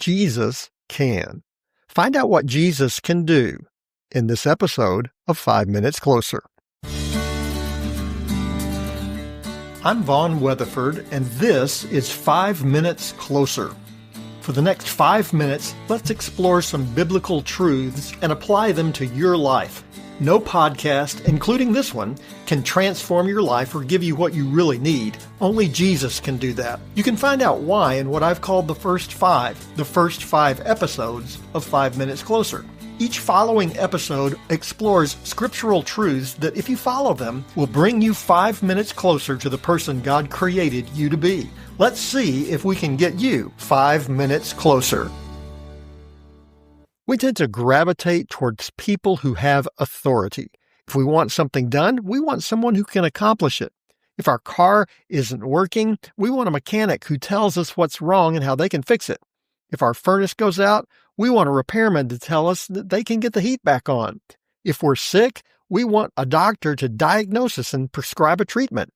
Jesus can. Find out what Jesus can do in this episode of 5 Minutes Closer. I'm Vaughn Weatherford, and this is 5 Minutes Closer. For the next 5 minutes, let's explore some biblical truths and apply them to your life. No podcast, including this one, can transform your life or give you what you really need. Only Jesus can do that. You can find out why in what I've called the first five episodes of 5 Minutes Closer. Each following episode explores scriptural truths that, if you follow them, will bring you 5 minutes closer to the person God created you to be. Let's see if we can get you 5 minutes closer. We tend to gravitate towards people who have authority. If we want something done, we want someone who can accomplish it. If our car isn't working, we want a mechanic who tells us what's wrong and how they can fix it. If our furnace goes out, we want a repairman to tell us that they can get the heat back on. If we're sick, we want a doctor to diagnose us and prescribe a treatment.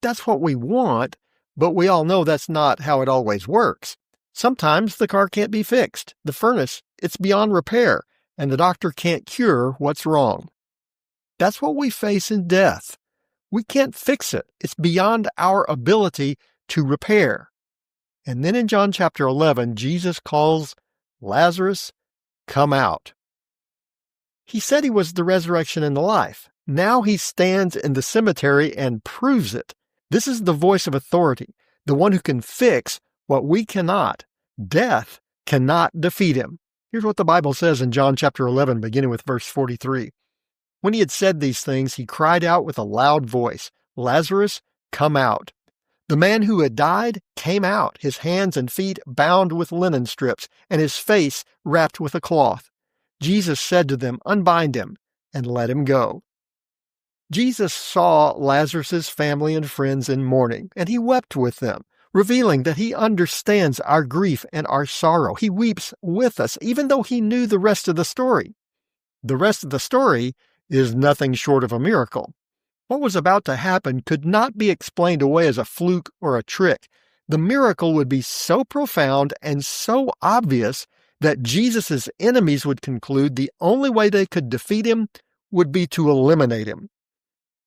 That's what we want, but we all know that's not how it always works. Sometimes the car can't be fixed, the furnace, it's beyond repair, and the doctor can't cure what's wrong. That's what we face in death. We can't fix it. It's beyond our ability to repair. And then in John chapter 11, Jesus calls Lazarus, "Come out." He said he was the resurrection and the life. Now he stands in the cemetery and proves it. This is the voice of authority, the one who can fix what we cannot. Death cannot defeat him. Here's what the Bible says in John chapter 11, beginning with verse 43. When he had said these things, he cried out with a loud voice, "Lazarus, come out." The man who had died came out, his hands and feet bound with linen strips, and his face wrapped with a cloth. Jesus said to them, "Unbind him and let him go." Jesus saw Lazarus' family and friends in mourning, and he wept with them, revealing that he understands our grief and our sorrow. He weeps with us, even though he knew the rest of the story. The rest of the story is nothing short of a miracle. What was about to happen could not be explained away as a fluke or a trick. The miracle would be so profound and so obvious that Jesus' enemies would conclude the only way they could defeat him would be to eliminate him.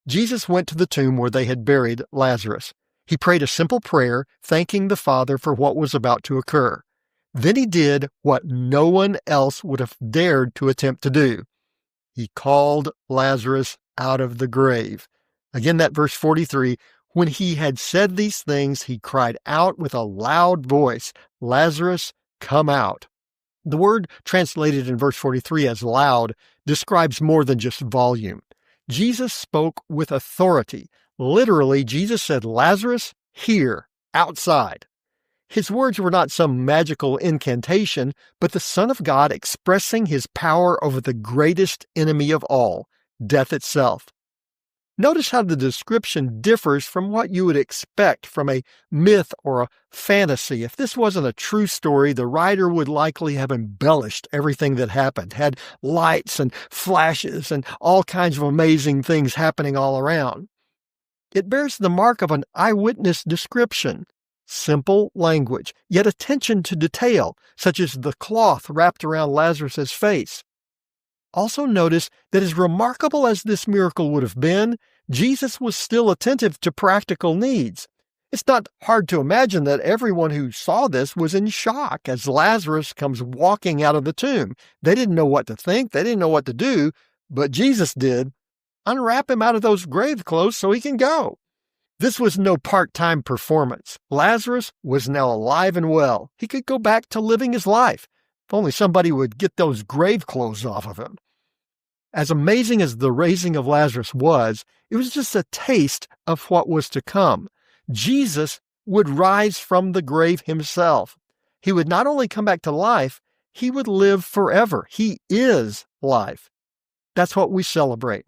Jesus went to the tomb where they had buried Lazarus. He prayed a simple prayer, thanking the Father for what was about to occur. Then he did what no one else would have dared to attempt to do. He called Lazarus out of the grave. Again, that verse 43, when he had said these things, he cried out with a loud voice, "Lazarus, come out." The word translated in verse 43 as loud describes more than just volume. Jesus spoke with authority. Literally, Jesus said, "Lazarus, here, outside." His words were not some magical incantation, but the Son of God expressing his power over the greatest enemy of all, death itself. Notice how the description differs from what you would expect from a myth or a fantasy. If this wasn't a true story, the writer would likely have embellished everything that happened, had lights and flashes and all kinds of amazing things happening all around. It bears the mark of an eyewitness description. Simple language, yet attention to detail, such as the cloth wrapped around Lazarus' face. Also notice that as remarkable as this miracle would have been, Jesus was still attentive to practical needs. It's not hard to imagine that everyone who saw this was in shock as Lazarus comes walking out of the tomb. They didn't know what to think, they didn't know what to do, but Jesus did. Unwrap him out of those grave clothes so he can go. This was no part-time performance. Lazarus was now alive and well. He could go back to living his life. If only somebody would get those grave clothes off of him. As amazing as the raising of Lazarus was, it was just a taste of what was to come. Jesus would rise from the grave himself. He would not only come back to life, he would live forever. He is life. That's what we celebrate.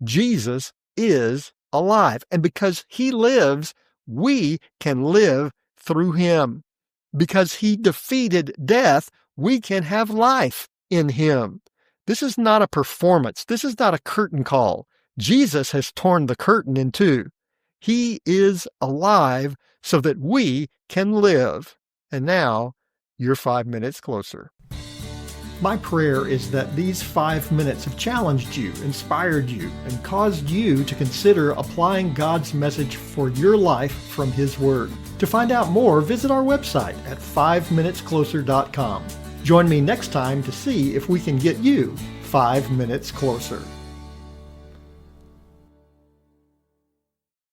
Jesus is alive. And because he lives, we can live through him. Because he defeated death, we can have life in him. This is not a performance. This is not a curtain call. Jesus has torn the curtain in two. He is alive so that we can live. And now you're 5 minutes closer. My prayer is that these 5 minutes have challenged you, inspired you, and caused you to consider applying God's message for your life from His Word. To find out more, visit our website at 5minutescloser.com. Join me next time to see if we can get you 5 minutes closer.